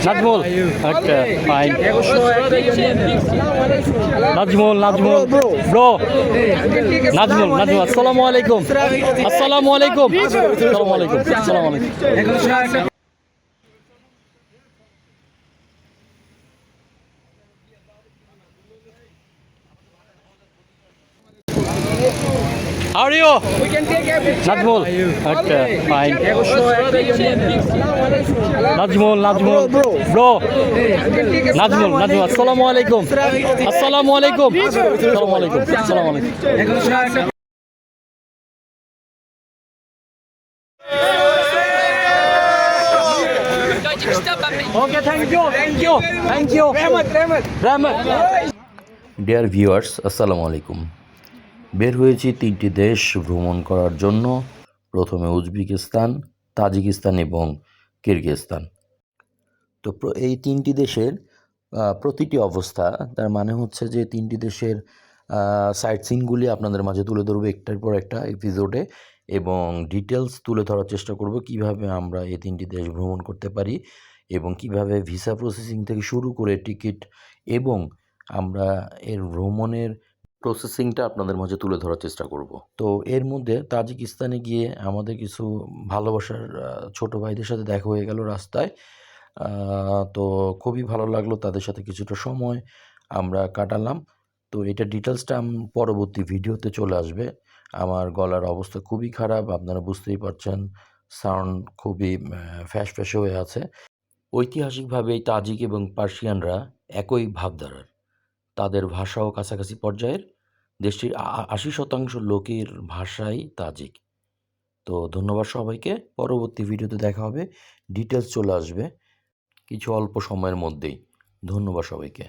Nazmul, okay fine. Nazmul, Nazmul bro, Nazmul, Nazmul, আসসালামু আলাইকুম, আসসালামু আলাইকুম, আসসালামু আলাইকুম, আসসালামু আলাইকুম। How are you? We can take everything. Najmul. Okay, fine. Najmul, Najmul, bro. Najmul, Najmul. Assalamu alaikum. Assalamu alaikum. Assalamu alaikum. Assalamu alaikum. Okay, thank you, thank you, thank you. Rahmat. Dear viewers, আসসালামু আলাইকুম। বের হয়েছি 3টি দেশ ভ্রমণ করার জন্য। প্রথমে উজবেকিস্তান, তাজিকিস্তান এবং কিরগিজস্তান। তো এই 3টি দেশের প্রতিটি অবস্থা, তার মানে হচ্ছে যে 3টি দেশের সাইট সিনগুলি আপনাদের মাঝে তুলে ধরবো একটার পর একটা এপিসোডে, এবং ডিটেলস তুলে ধরার চেষ্টা করব কিভাবে আমরা এই 3টি দেশ ভ্রমণ করতে পারি এবং কিভাবে ভিসা প্রসেসিং থেকে শুরু করে টিকিট এবং আমরা এর ভ্রমণের প্রসেসিংটা আপনাদের মাঝে তুলে ধরার চেষ্টা করব। তো এর মধ্যে তাজিকিস্তানে গিয়ে আমাদের কিছু ভালোবাসার ছোট ভাইদের সাথে দেখা হয়ে গেল রাস্তায়। তো খুবই ভালো লাগলো, তাদের সাথে কিছুটা সময় আমরা কাটালাম। তো এটা ডিটেলসটা পরবর্তী ভিডিওতে চলে আসবে। আমার গলার অবস্থা খুবই খারাপ, আপনারা বুঝতেই পারছেন, সাউন্ড খুবই ফ্যাঁসে হয়ে আছে। ঐতিহাসিকভাবে এই তাজিক এবং পার্সিয়ানরা একই ভাবধারার, তাদের ভাষাও কাছাকাছি পর্যায়ের। দেশটির 80% লোকের ভাষাই তাজিক। তো ধন্যবাদ সবাইকে, পরবর্তী ভিডিওতে দেখা হবে, ডিটেলস চলে আসবে কিছু অল্প সময়ের মধ্যেই। ধন্যবাদ সবাইকে।